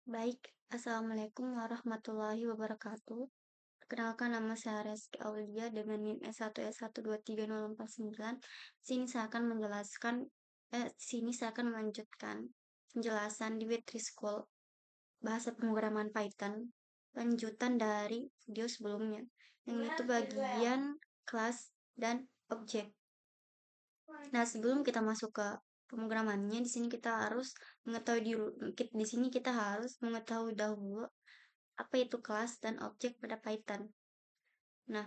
Baik, Assalamualaikum warahmatullahi wabarakatuh. Perkenalkan nama saya Reski Aulia dengan NIM S1S1230049. Sini saya akan menjelaskan, sini saya akan melanjutkan penjelasan di Web3 School bahasa pemrograman Python, lanjutan dari video sebelumnya, yang itu bagian kelas dan objek. Nah, sebelum kita masuk ke pemrogramannya, di sini kita harus mengetahui dulu, di sini kita harus mengetahui dahulu apa itu kelas dan objek pada Python. Nah,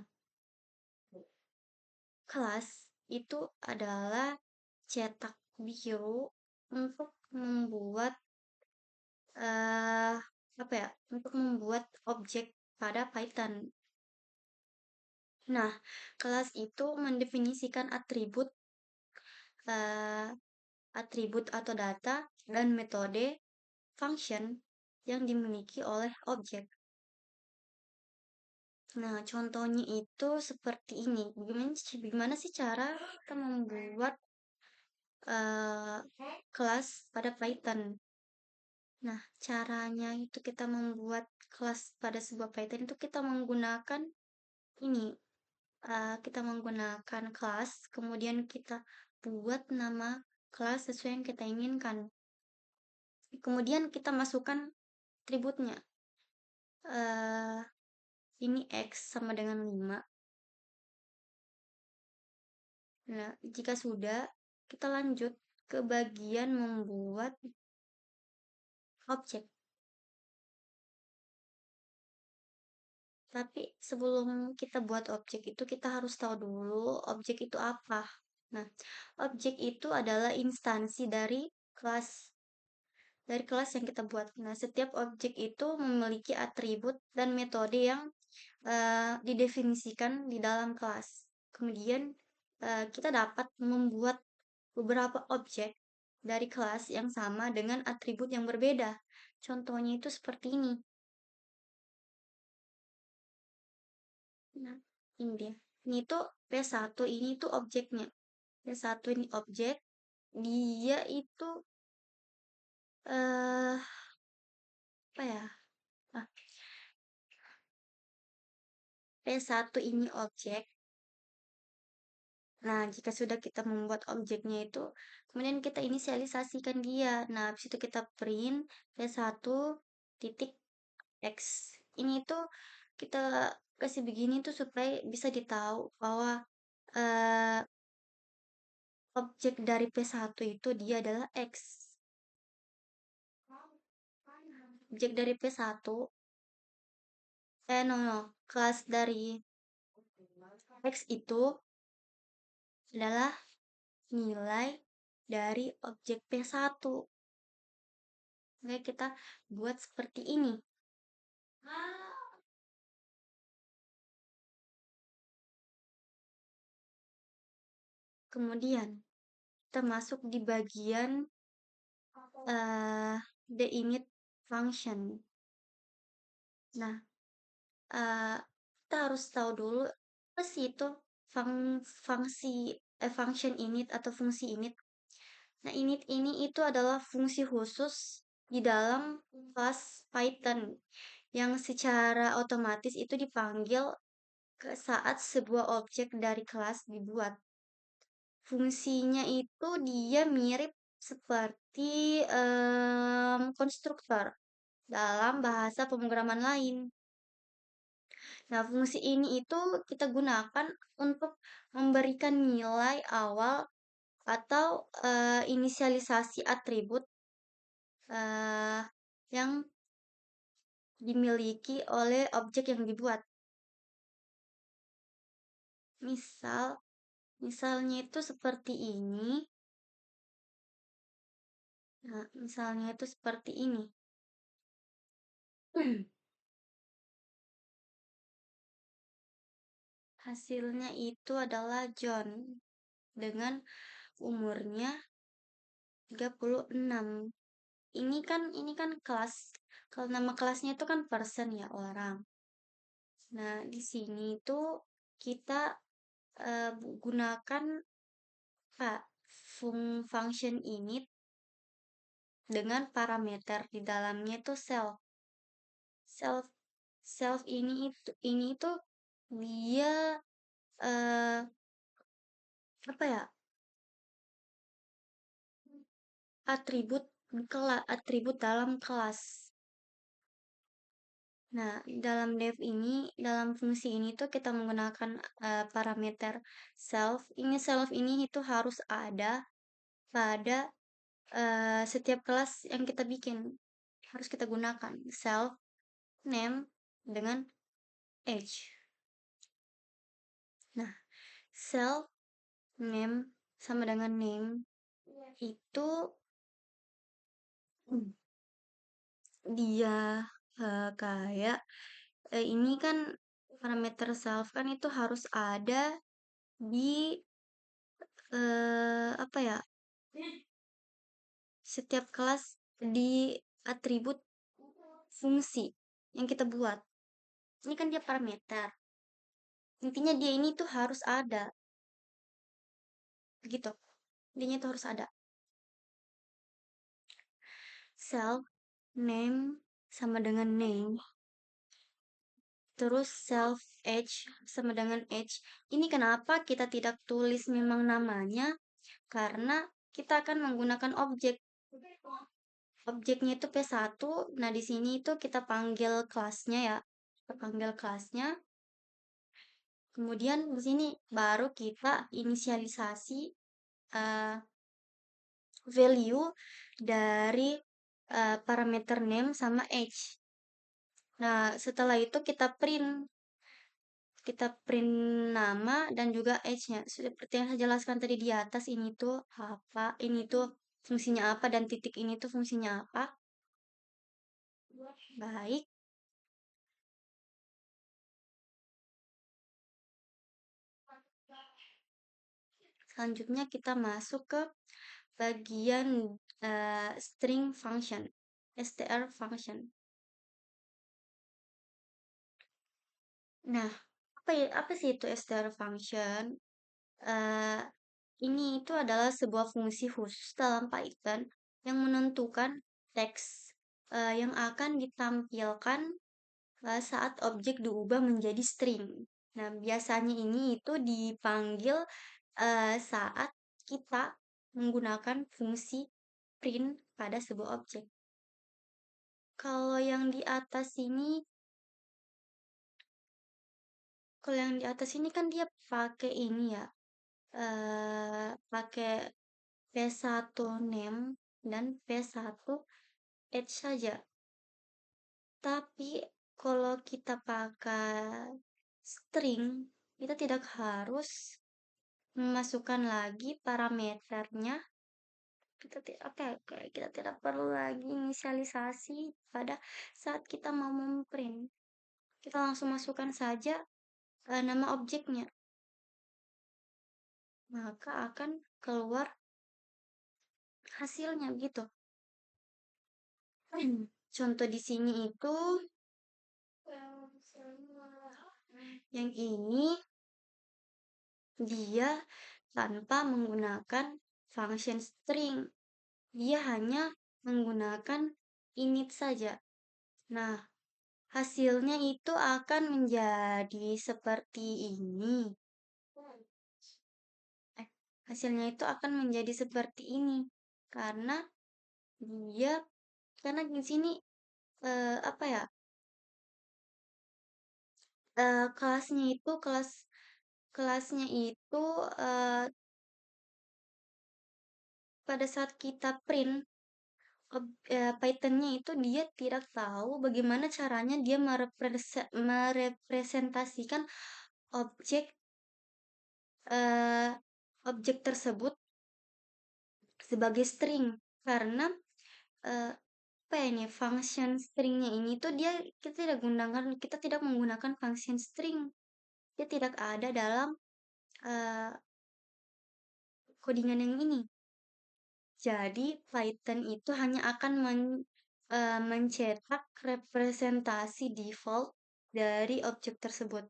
kelas itu adalah cetak biru untuk membuat eh apa ya? Untuk membuat objek pada Python. Nah, kelas itu mendefinisikan eh, atribut atau data dan metode function yang dimiliki oleh objek. Nah, contohnya itu seperti ini. Gimana sih cara kita membuat eh, kelas pada Python? Nah, caranya itu kita membuat kelas pada sebuah Python itu kita menggunakan ini. Kita menggunakan kelas, kemudian kita buat nama kelas sesuai yang kita inginkan. Kemudian kita masukkan atributnya. eh ini X sama dengan 5. Nah, jika sudah, kita lanjut ke bagian membuat objek. Tapi sebelum kita buat objek itu, kita harus tahu dulu objek itu apa. Nah, objek itu adalah instansi dari kelas yang kita buat. Nah, setiap objek itu memiliki atribut dan metode yang didefinisikan di dalam kelas. Kemudian, kita dapat membuat beberapa objek dari kelas yang sama dengan atribut yang berbeda. Contohnya itu seperti ini. Nah, ini dia. Ini tuh P1, ini tuh objeknya. P1 ini objek, dia itu eh apa ya? Ah, P1 ini objek. Nah, jika sudah kita membuat objeknya itu, kemudian kita inisialisasikan dia. Nah, habis itu kita print P1 titik X. Ini tuh kita kasih begini tuh supaya bisa ditahu bahwa eh, objek dari P1 itu dia adalah X. Objek dari P1, no, kelas dari X itu adalah nilai dari objek P1. Oke, kita buat seperti ini. Kemudian, kita masuk di bagian the init function. Nah, eh, kita harus tahu dulu apa sih itu fungsi function init atau fungsi init. Nah, init ini itu adalah fungsi khusus di dalam kelas Python yang secara otomatis itu dipanggil ke saat sebuah objek dari kelas dibuat. Fungsinya itu dia mirip seperti konstruktor dalam bahasa pemrograman lain. Nah, fungsi ini itu kita gunakan untuk memberikan nilai awal atau inisialisasi atribut eh, yang dimiliki oleh objek yang dibuat. Misal, misalnya itu seperti ini. Nah, misalnya itu seperti ini. Hasilnya itu adalah John dengan umurnya 36. Ini kan kelas. Kalau nama kelasnya itu kan person ya, orang. Nah, di sini tuh kita gunakan Pak function init dengan parameter di dalamnya itu self. Self self ini itu dia eh apa ya? Atribut dalam kelas. Nah, dalam fungsi ini tuh kita menggunakan parameter self. Self ini itu harus ada pada setiap kelas yang kita bikin. Harus kita gunakan self, name, dengan age. Nah, self, name, sama dengan name itu dia kayak ini kan parameter self kan itu harus ada di apa ya, setiap kelas di atribut fungsi yang kita buat. Ini kan dia parameter. Intinya dia ini tuh harus ada. Begitu. Intinya itu harus ada. Self, name, sama dengan name. Terus self age sama dengan age. Ini kenapa kita tidak tulis memang namanya? Karena kita akan menggunakan objek. Objeknya itu P1. Nah, di sini itu kita panggil kelasnya ya. Kita panggil kelasnya. Kemudian di sini baru kita inisialisasi eh, value dari parameter name sama age. Nah, setelah itu kita print nama dan juga age-nya. Seperti yang saya jelaskan tadi di atas, ini tuh apa, ini tuh fungsinya apa, dan titik ini tuh fungsinya apa. Baik, selanjutnya kita masuk ke bagian string function, str function. Nah, apa sih itu str function? Eh, ini itu adalah sebuah fungsi khusus dalam Python yang menentukan teks yang akan ditampilkan saat objek diubah menjadi string. Nah, biasanya ini itu dipanggil saat kita menggunakan fungsi print pada sebuah objek. Kalau yang di atas ini, kalau yang di atas ini kan dia pakai ini ya, pakai P1 name dan P1 age saja. Tapi kalau kita pakai string, kita tidak harus memasukkan lagi parameternya. Kita tidak perlu lagi inisialisasi pada saat kita mau memprint. Kita langsung masukkan saja nama objeknya. Maka akan keluar hasilnya gitu. Contoh di sini itu yang ini dia tanpa menggunakan function string. Dia hanya menggunakan init saja. Nah, hasilnya itu akan menjadi seperti ini. Hasilnya itu akan menjadi seperti ini karena dia karena di sini apa ya? Kelasnya itu pada saat kita print Python-nya itu dia tidak tahu bagaimana caranya dia merepresentasikan objek eh, objek tersebut sebagai string karena eh, apa ya ini function stringnya ini tuh kita tidak menggunakan function string, dia tidak ada dalam eh, codingan yang ini. Jadi Python itu hanya akan mencetak representasi default dari objek tersebut.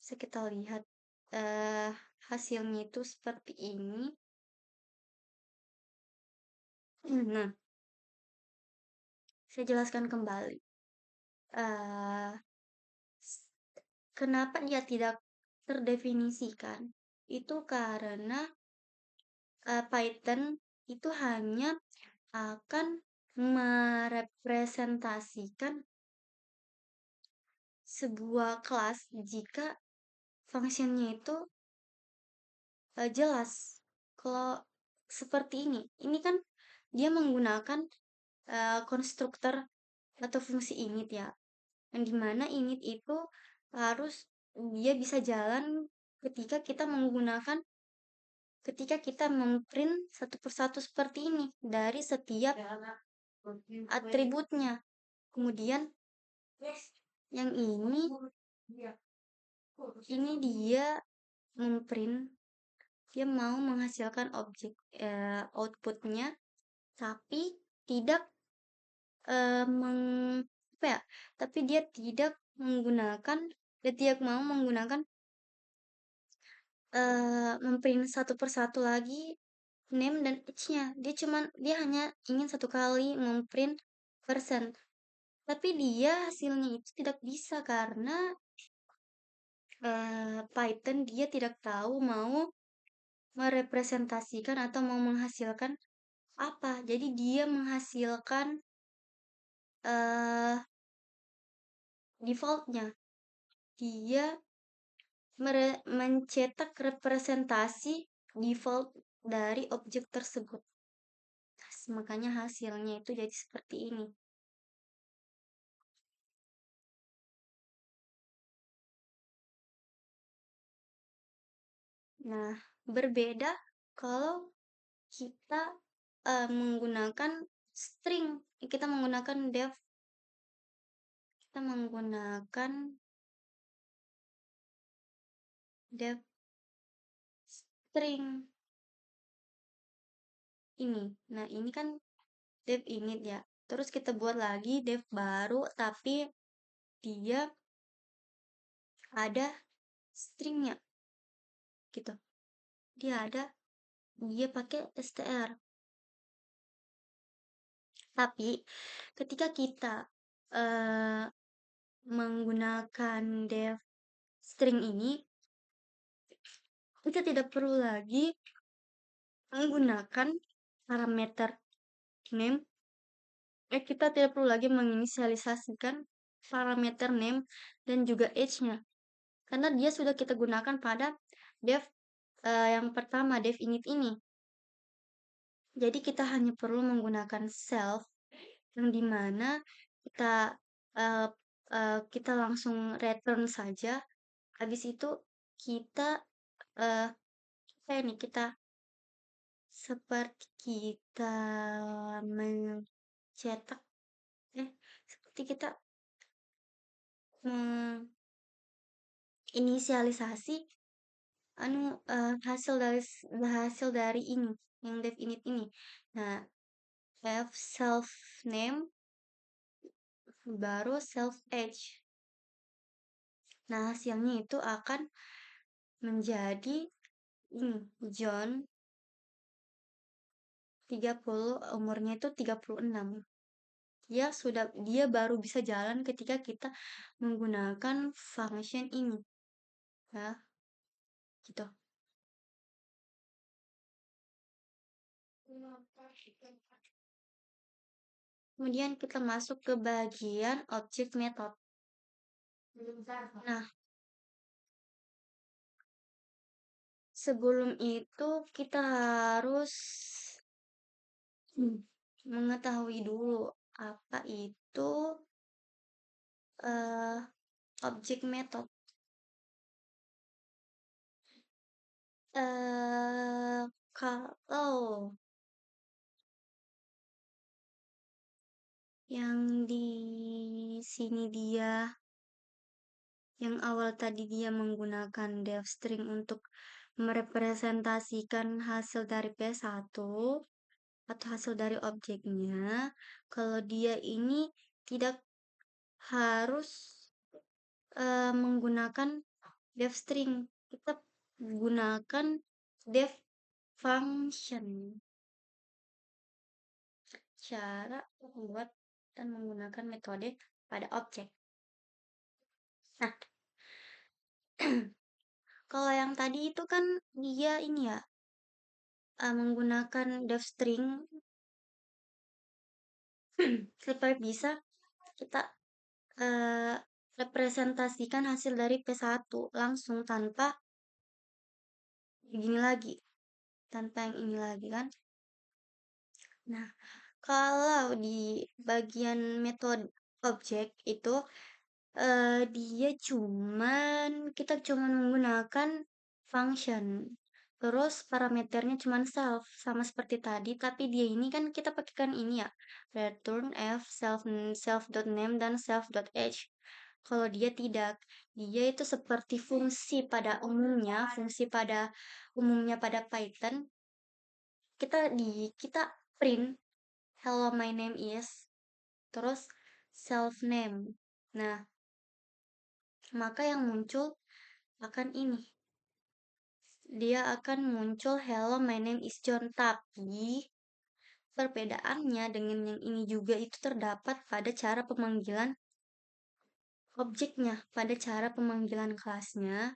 Bisa kita lihat eh, hasilnya itu seperti ini. Nah, Saya jelaskan kembali. Eh, Kenapa dia tidak terdefinisikan? Itu karena Python itu hanya akan merepresentasikan sebuah kelas jika fungsinya itu jelas. Kalau seperti ini kan dia menggunakan konstruktor atau fungsi init ya, yang dimana init itu harus dia bisa jalan ketika kita menggunakan ketika kita memprint satu persatu seperti ini dari setiap atributnya. Kemudian yang ini dia memprint, dia mau menghasilkan objek outputnya, tapi tidak apa ya? Tapi dia tidak menggunakan, dia tidak mau menggunakan memprint satu persatu lagi name dan age-nya. Dia hanya ingin satu kali memprint persen. Tapi dia hasilnya itu tidak bisa karena Python dia tidak tahu mau merepresentasikan atau mau menghasilkan apa. Jadi dia menghasilkan eh defaultnya. Dia mencetak representasi default dari objek tersebut. Makanya hasilnya itu jadi seperti ini. Nah, berbeda kalau kita menggunakan string. Kita menggunakan kita menggunakan def string ini. Nah, ini kan def init ya. Terus kita buat lagi def baru, tapi dia ada stringnya gitu. Dia pakai str. Tapi ketika kita menggunakan def string ini, kita tidak perlu lagi menggunakan parameter name. Kita tidak perlu lagi menginisialisasikan parameter name dan juga age-nya. Karena dia sudah kita gunakan pada def yang pertama, def init ini. Jadi kita hanya perlu menggunakan self yang dimana kita langsung return saja. Habis itu kita kita seperti kita mencetak seperti kita menginisialisasi hasil dari ini yang def init ini. Nah, self name baru self age. Nah, hasilnya itu akan menjadi ini John 30, umurnya itu 36. Dia baru bisa jalan ketika kita menggunakan function ini. Ya. Gitu. Kemudian kita masuk ke bagian object method. Nah, sebelum itu kita harus mengetahui dulu apa itu object method. Kalau yang di sini yang awal tadi dia menggunakan def string untuk merepresentasikan hasil dari P1 atau hasil dari objeknya. Kalau dia ini tidak harus menggunakan def string, kita gunakan def function. Cara membuat dan menggunakan metode pada objek. Nah, kalau yang tadi itu kan dia ini ya, menggunakan def string supaya bisa kita representasikan hasil dari P1 langsung tanpa begini lagi, tanpa yang ini lagi kan. Nah, kalau di bagian metode objek itu kita cuman menggunakan function. Terus parameternya cuman self sama seperti tadi, tapi dia ini kan kita pakaikan ini ya, return f self.name dan self.age. Kalau dia tidak, dia itu seperti fungsi pada umumnya pada Python. Kita print hello my name is terus self name. Nah, maka yang muncul akan ini. Dia akan muncul hello my name is John, tapi perbedaannya dengan yang ini juga itu terdapat pada cara pemanggilan objeknya, pada cara pemanggilan kelasnya.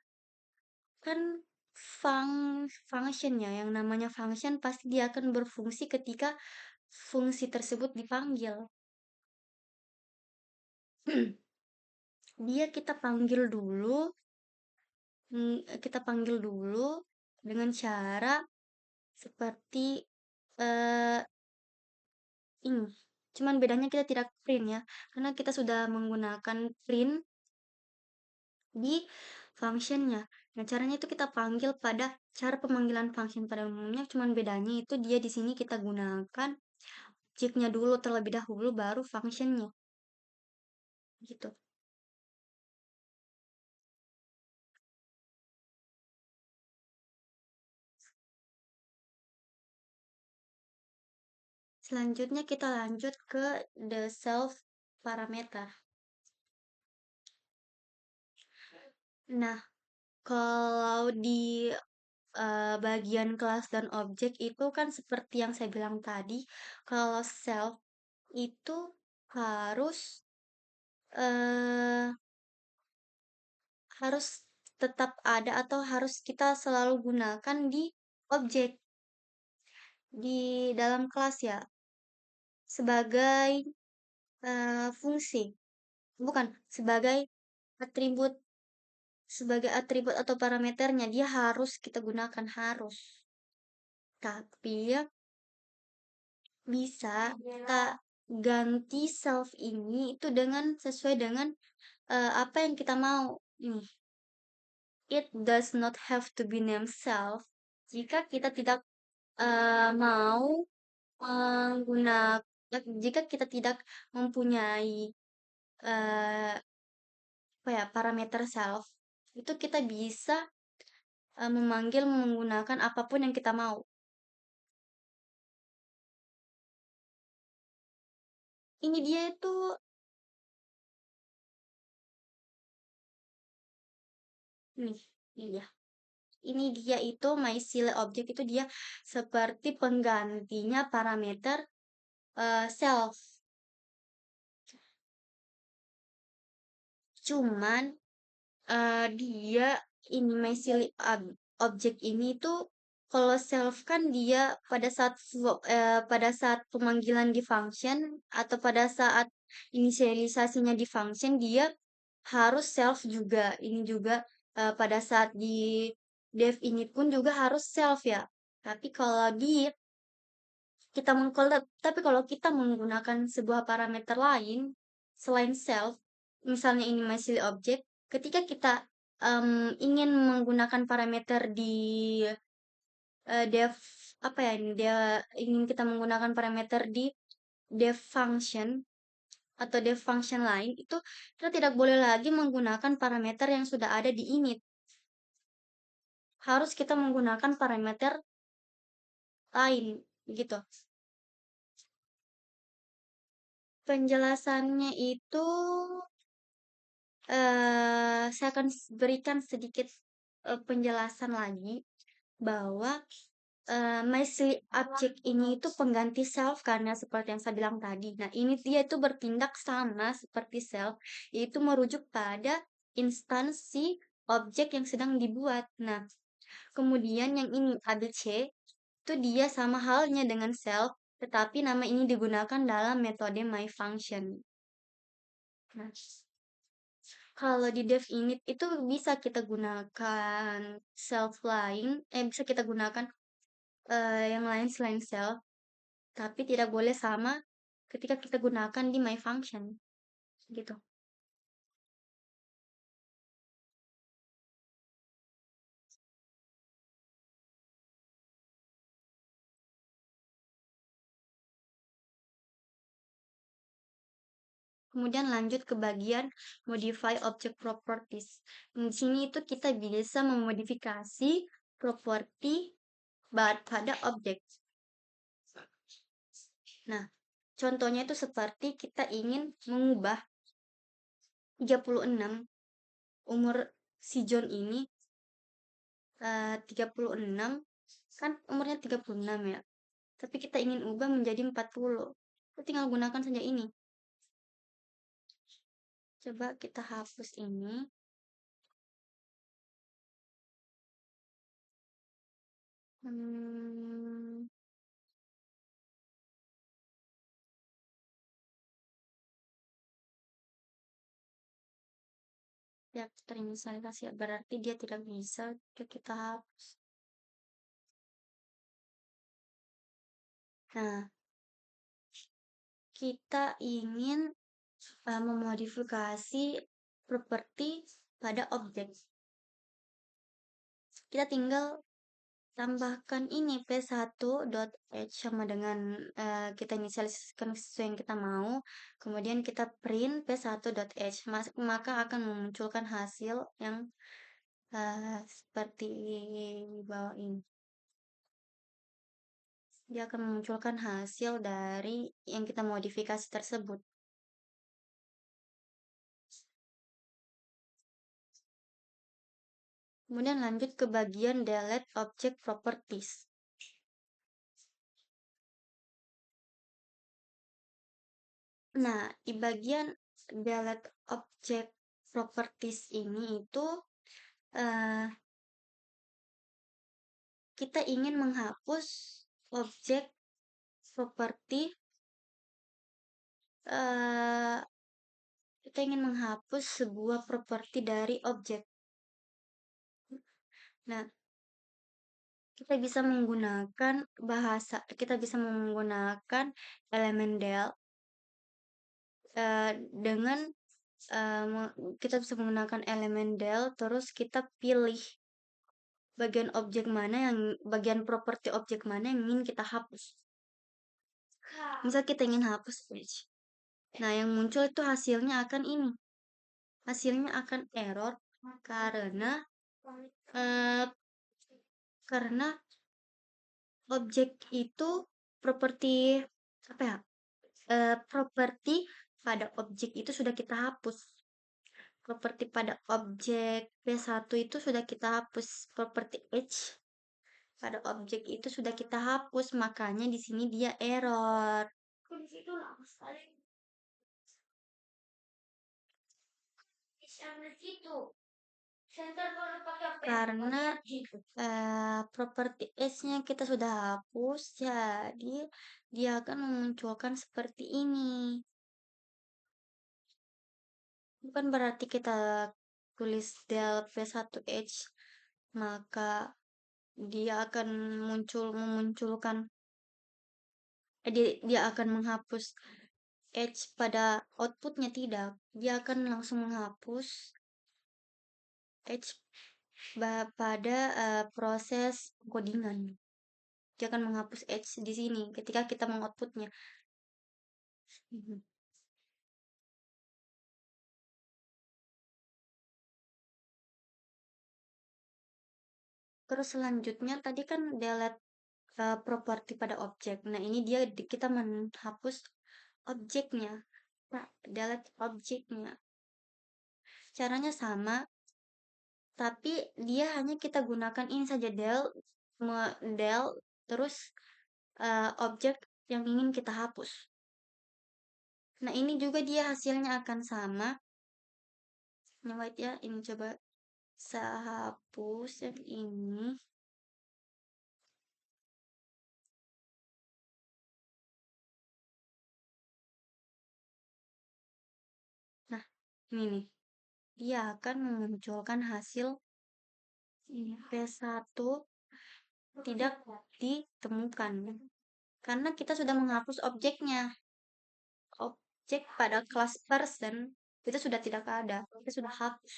Kan functionnya, yang namanya function pasti dia akan berfungsi ketika fungsi tersebut dipanggil. Dia kita panggil dulu dengan cara seperti ini. Cuman bedanya kita tidak print ya, karena kita sudah menggunakan print di functionnya. Nah, caranya itu kita panggil pada cara pemanggilan function pada umumnya, cuman bedanya itu dia di sini kita gunakan objeknya dulu terlebih dahulu, baru functionnya. Gitu. Selanjutnya kita lanjut ke the self parameter. Nah, kalau di bagian kelas dan objek itu kan seperti yang saya bilang tadi, kalau self itu harus eh, harus tetap ada atau harus kita selalu gunakan di objek di dalam kelas ya, sebagai fungsi, bukan atribut sebagai atribut atau parameternya dia harus kita gunakan, harus. Tapi ya bisa kita ganti self ini itu dengan sesuai dengan apa yang kita mau. Ini, it does not have to be named self jika kita tidak mau jika kita tidak mempunyai eh, apa ya, parameter self, itu kita bisa memanggil menggunakan apapun yang kita mau. Ini dia itu nih, ini dia. Ini dia itu mySQL object itu dia seperti penggantinya parameter self. Cuman dia ini object ini tuh kalau self kan dia pada saat pemanggilan di function atau pada saat inisialisasinya di function dia harus self juga. Ini juga pada saat di dev ini pun juga harus self ya. Tapi kalau kita menggunakan sebuah parameter lain selain self, misalnya ini masih objek, ketika kita ingin menggunakan parameter di dev apa ya ini dia ingin kita menggunakan parameter di dev function atau dev function lain itu kita tidak boleh lagi menggunakan parameter yang sudah ada di init. Harus kita menggunakan parameter lain gitu. Penjelasannya itu saya akan berikan sedikit penjelasan lagi bahwa MySelectObject ini itu pengganti self karena seperti yang saya bilang tadi. Nah, ini dia itu bertindak sama seperti self, yaitu merujuk pada instansi objek yang sedang dibuat. Nah, kemudian yang ini ABC itu dia sama halnya dengan self, tetapi nama ini digunakan dalam metode myFunction. Nah, kalau di dev init itu bisa kita gunakan self lain, bisa kita gunakan yang lain selain self, tapi tidak boleh sama ketika kita gunakan di myFunction, gitu. Kemudian lanjut ke bagian modify object properties. Di sini itu kita bisa memodifikasi properti pada objek. Nah, contohnya itu seperti kita ingin mengubah 36, umur si John ini 36, kan umurnya 36 ya. Tapi kita ingin ubah menjadi 40. Kita tinggal gunakan saja ini. Coba kita hapus ini. Ya, terinisialisasi ya, berarti dia tidak bisa. Kita hapus. Nah, kita ingin memodifikasi properti pada objek. Kita tinggal tambahkan ini p1.h sama dengan kita inisialisasikan sesuai yang kita mau, kemudian kita print p1.h, maka akan memunculkan hasil yang seperti bawah ini. Dia akan memunculkan hasil dari yang kita modifikasi tersebut. Kemudian lanjut ke bagian delete object properties. Nah, di bagian delete object properties ini itu kita ingin menghapus objek properti kita ingin menghapus sebuah properti dari objek. Nah, kita bisa menggunakan elemen del dengan kita bisa menggunakan elemen del, terus kita pilih bagian properti objek mana yang ingin kita hapus. Misal kita ingin hapus edge. Nah, yang muncul itu hasilnya akan ini. Hasilnya akan error karena objek itu properti apa ya? Properti pada objek itu sudah kita hapus. Properti pada objek P1 itu sudah kita hapus. Properti H pada objek itu sudah kita hapus, makanya di sini dia error. Karena properti S-nya kita sudah hapus, jadi dia akan memunculkan seperti ini. Bukan berarti kita tulis del P1H, maka dia akan memunculkan dia akan menghapus H pada outputnya, tidak. Dia akan langsung menghapus H pada proses codingan. Dia akan menghapus H di sini ketika kita mengoutputnya. Terus selanjutnya tadi kan delete properti pada objek. Nah, ini kita menghapus objeknya. Nah, delete objeknya. Caranya sama, tapi dia hanya kita gunakan ini saja del terus objek yang ingin kita hapus. Nah, ini juga dia hasilnya akan sama. Nah, wait ya, ini coba saya hapus yang ini. Nah, ini nih. Dia akan memunculkan hasil P1 tidak ditemukan. Karena kita sudah menghapus objeknya. Objek pada kelas person itu sudah tidak ada. Kita sudah hapus.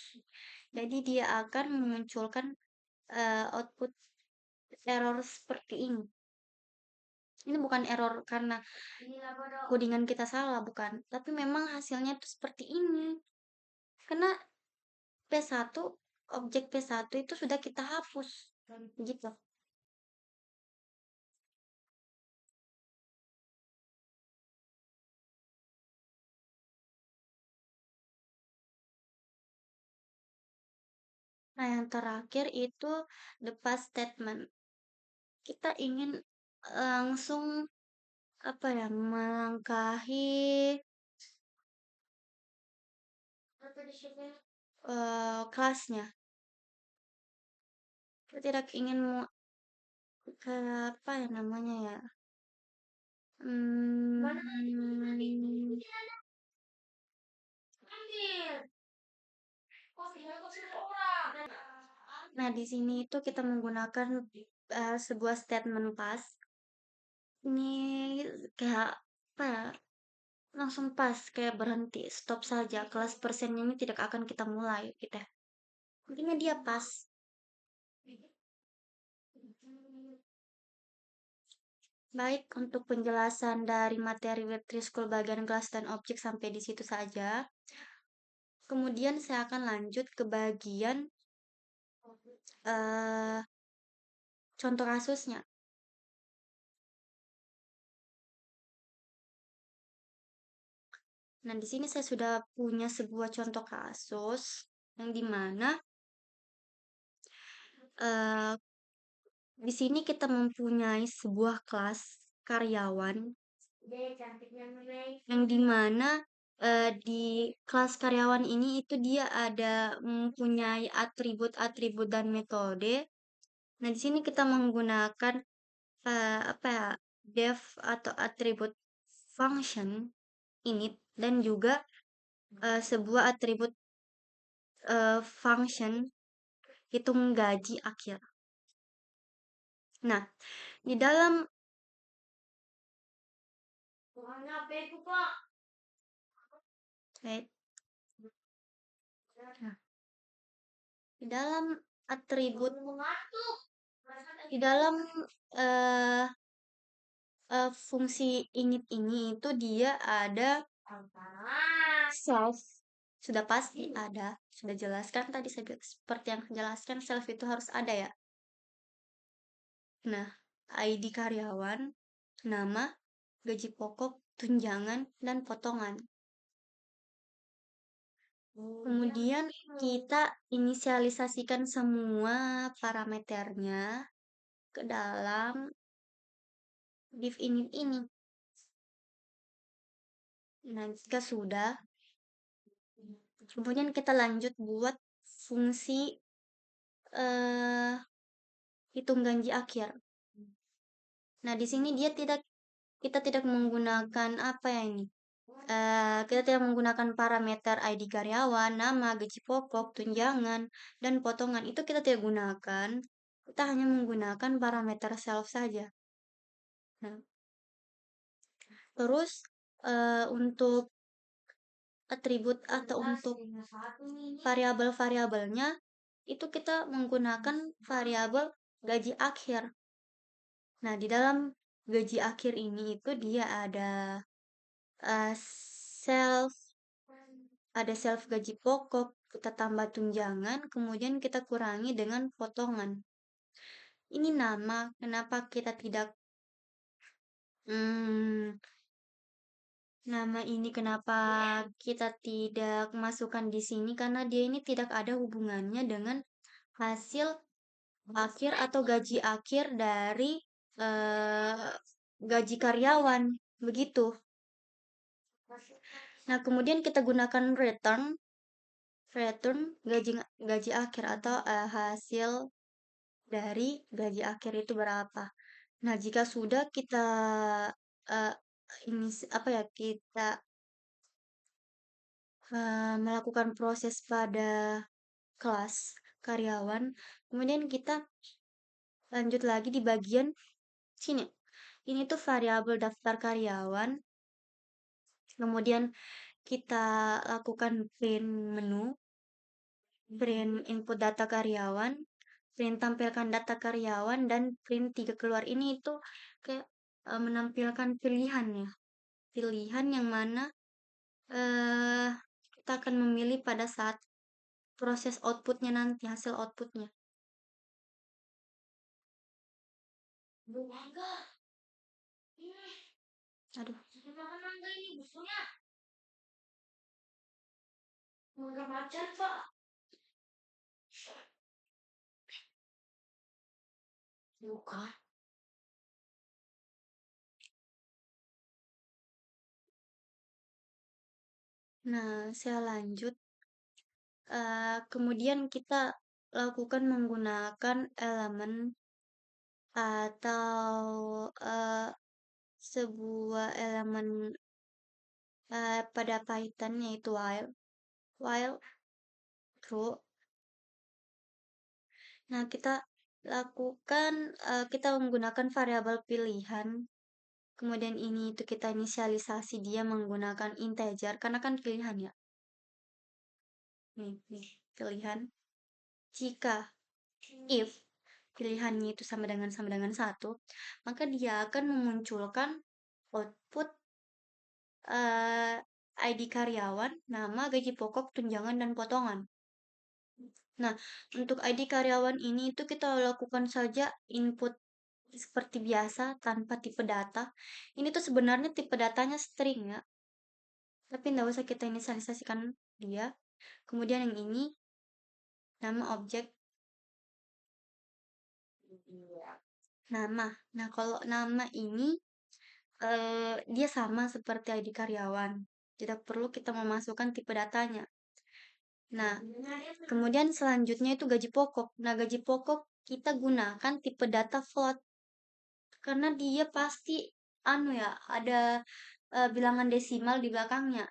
Jadi dia akan memunculkan output error seperti ini. Ini bukan error karena codingan kita salah, bukan. Tapi memang hasilnya itu seperti ini. Karena P1, objek P1 itu sudah kita hapus. Gitu. Nah, yang terakhir itu the past statement. Kita ingin langsung apa ya, melangkahi kelasnya. Kita tidak ingin apa ya namanya ya? Hmm, nah, di sini itu kita menggunakan sebuah statement pas. Ini kayak apa ya? Langsung pas, kayak berhenti, stop saja. Kelas persen ini tidak akan kita mulai, gitu. Intinya dia pas. Baik, untuk penjelasan dari materi Web3 School bagian kelas dan objek sampai di situ saja. Kemudian saya akan lanjut ke bagian contoh kasusnya. Nah, di sini saya sudah punya sebuah contoh kasus yang dimana di sini kita mempunyai sebuah kelas karyawan yang dimana di kelas karyawan ini itu dia ada mempunyai atribut-atribut dan metode. Nah, di sini kita menggunakan apa ya, def atau atribut function init dan juga sebuah atribut function hitung gaji akhir. Nah, di dalam wait, nah, di dalam atribut di dalam eh, fungsi init ini itu dia ada self, sudah pasti ada, sudah jelaskan tadi saya seperti yang jelaskan self itu harus ada ya. Nah, ID karyawan, nama, gaji pokok, tunjangan, dan potongan. Kemudian kita inisialisasikan semua parameternya ke dalam div init ini. Nah, jika sudah, kemudian kita lanjut buat fungsi hitung gaji akhir. Nah, di sini kita tidak menggunakan apa ya ini? Kita tidak menggunakan parameter ID karyawan, nama, gaji pokok, tunjangan, dan potongan. Itu kita tidak gunakan. Kita hanya menggunakan parameter self saja. Nah, terus untuk atribut atau untuk variabel-variabelnya itu kita menggunakan variabel gaji akhir. Nah, di dalam gaji akhir ini itu dia ada uh, self self gaji pokok, kita tambah tunjangan, kemudian kita kurangi dengan potongan. Ini nama, kenapa kita tidak nama ini kenapa kita tidak masukkan di sini karena dia ini tidak ada hubungannya dengan hasil akhir atau gaji akhir dari eh, gaji karyawan, begitu. Nah, kemudian kita gunakan return, return gaji gaji akhir atau hasil dari gaji akhir itu berapa. Nah, jika sudah kita eh, ini apa ya kita melakukan proses pada kelas karyawan, kemudian kita lanjut lagi di bagian sini. Ini tuh variabel daftar karyawan. Kemudian kita lakukan print menu, print input data karyawan, print tampilkan data karyawan, dan print tiga keluar ini itu kayak menampilkan pilihan ya. Pilihan yang mana eh kita akan memilih pada saat proses outputnya nanti, hasil outputnya. Aduh, buka. Nah, saya lanjut. Kemudian kita lakukan menggunakan elemen atau sebuah elemen pada Python yaitu while true. Nah, kita menggunakan variabel pilihan. Kemudian ini itu kita inisialisasi dia menggunakan integer karena kan pilihan ya. Nih, pilihan. Jika if pilihannya itu sama dengan satu, maka dia akan memunculkan output eh, ID karyawan, nama, gaji pokok, tunjangan, dan potongan. Nah, untuk ID karyawan ini itu kita lakukan saja input seperti biasa tanpa tipe data. Ini tuh sebenarnya tipe datanya string ya, tapi nggak usah kita inisialisasikan dia. Kemudian yang ini nama objek nama. Nah, kalau nama ini dia sama seperti ID karyawan. Tidak perlu kita memasukkan tipe datanya. Nah, kemudian selanjutnya itu gaji pokok. Nah, gaji pokok kita gunakan tipe data float karena dia pasti ada bilangan desimal di belakangnya.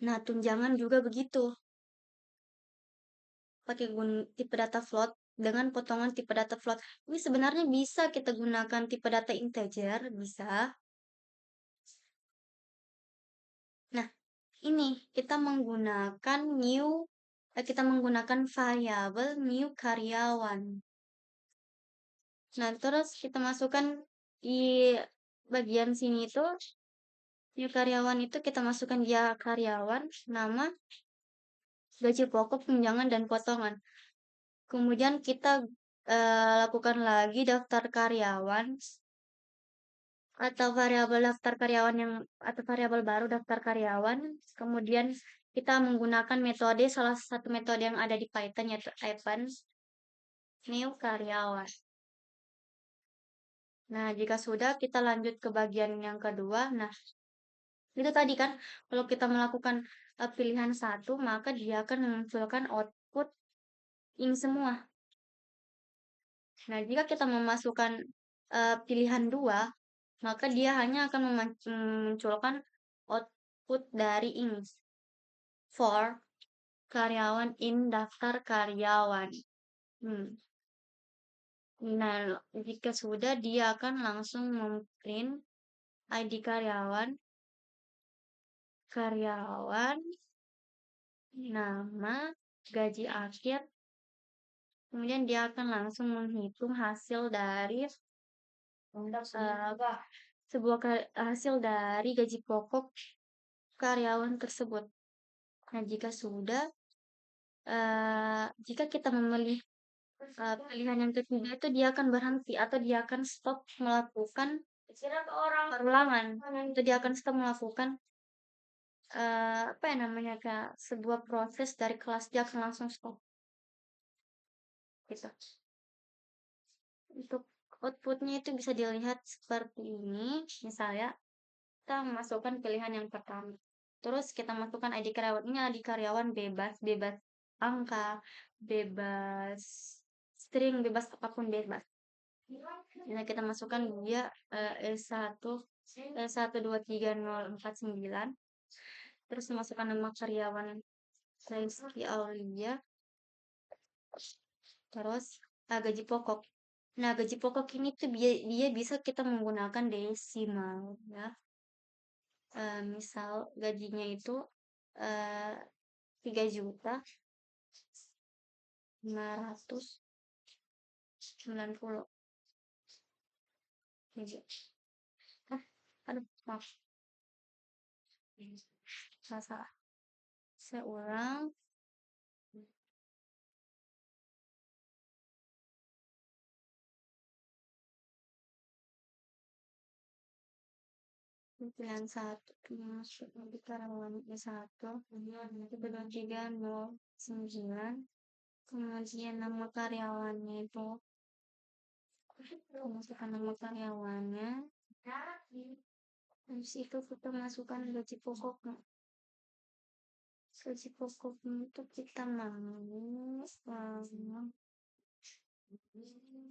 Nah, tunjangan juga begitu. Pakai tipe data float dengan potongan tipe data float. Ini sebenarnya bisa kita gunakan tipe data integer, bisa. Nah, ini kita menggunakan variabel new karyawan. Nah, terus kita masukkan di bagian sini itu new karyawan itu kita masukkan dia karyawan, nama, gaji pokok, tunjangan, dan potongan. Kemudian kita lakukan lagi daftar karyawan atau variabel baru daftar karyawan. Kemudian kita menggunakan salah satu metode yang ada di Python yaitu append new karyawan. Nah, jika sudah kita lanjut ke bagian yang kedua. Nah, itu tadi kan kalau kita melakukan pilihan satu, maka dia akan memunculkan output ini semua. Nah, jika kita memasukkan pilihan dua, maka dia hanya akan memunculkan output dari ini. For karyawan in daftar karyawan. Nah, jika sudah, dia akan langsung memprint ID karyawan, nama, gaji akhir, kemudian dia akan langsung menghitung hasil dari hasil dari gaji pokok karyawan tersebut. Nah, jika kita memilih pilihan yang ketiga itu dia akan berhenti atau dia akan stop melakukan perulangan. Itu dia akan stop melakukan apa ya namanya kak sebuah proses dari kelas dia akan langsung stop gitu. Untuk outputnya itu bisa dilihat seperti ini. Misalnya, kita masukkan pilihan yang pertama. Terus kita masukkan ID karyawan. Ini ID karyawan bebas, bebas angka, bebas string, bebas apapun bebas. Nah, kita masukkan dia S1 S123 049. Terus masukkan nama karyawan Rizky Aulia. Terus gaji pokok. Nah, gaji pokok ini tuh dia bisa kita menggunakan desimal ya. Misal gajinya itu 3.590.000. Aduh, maaf, salah. Saya ulang. Pilihan 1 masuk di karyawan S1 3.009. Kemudian nama karyawannya itu masukkan nama karyawannya. Habis itu kita masukkan gaji pokoknya. Gaji pokoknya itu kita mau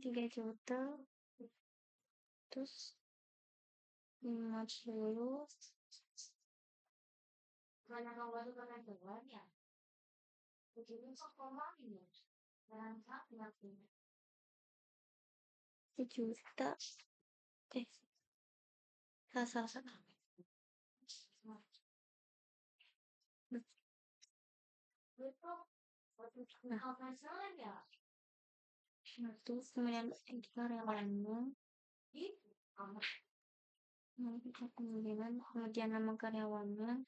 3 juta, terus 50. Juta, salah. Nah, terus kemudian karyawannya, kemudian nama karyawannya,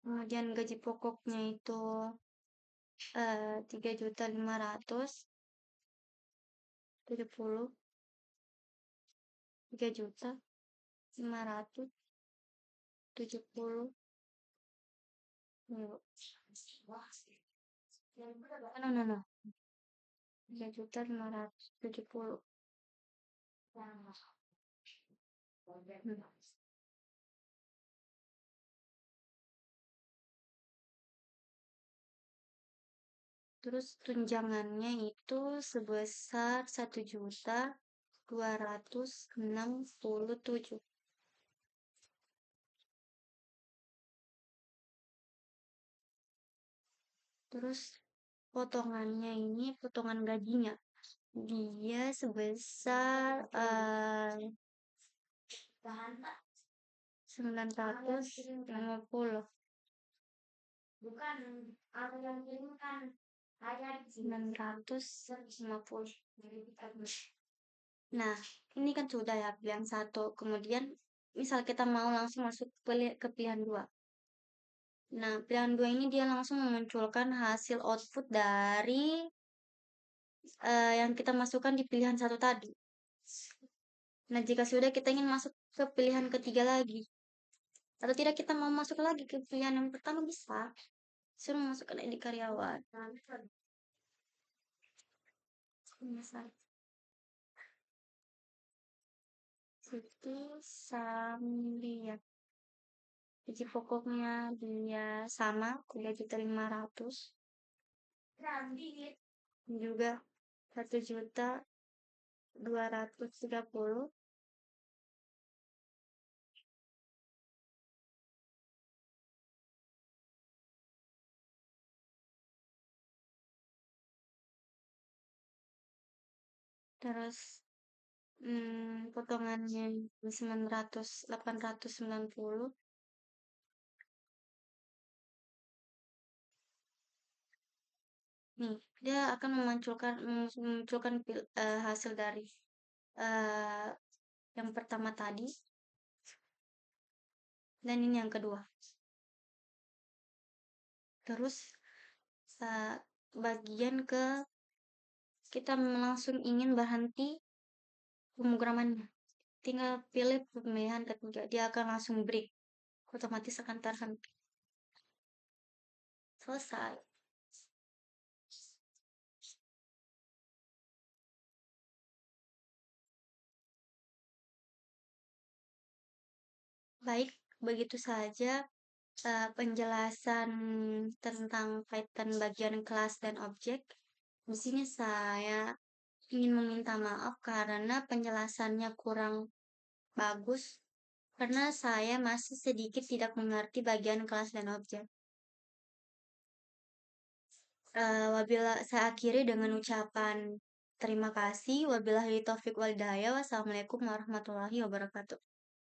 kemudian gaji pokoknya itu 3.570. 3.570. No. 3.570. Terus tunjangannya itu sebesar 1.267. Terus potongannya ini potongan gajinya. Dia sebesar 950. 950. Nah, ini kan sudah ya pilihan 1. Kemudian misal kita mau langsung masuk ke pilihan 2. Nah, pilihan 2 ini dia langsung memunculkan hasil output dari yang kita masukkan di pilihan 1 tadi. Nah, jika sudah kita ingin masuk ke pilihan ketiga lagi, atau tidak kita mau masuk lagi ke pilihan yang pertama bisa. Suruh masukkan ID karyawan. Misal Siti Samlia. Gaji pokoknya dia sama 3.500. Juga 1.230. Terus potongannya 890. Nih, dia akan memunculkan hasil dari yang pertama tadi dan ini yang kedua. Terus bagian ke kita langsung ingin berhenti pemrogramannya. Tinggal pilih pemilihan ketiga, dia akan langsung break. Otomatis akan terhenti. Selesai. Baik, begitu saja penjelasan tentang kaitan bagian kelas dan objek. Di sini saya ingin meminta maaf karena penjelasannya kurang bagus, karena saya masih sedikit tidak mengerti bagian kelas dan objek. Wabila saya akhiri dengan ucapan terima kasih. Wabillahi taufik wal hidayah. Wassalamualaikum warahmatullahi wabarakatuh.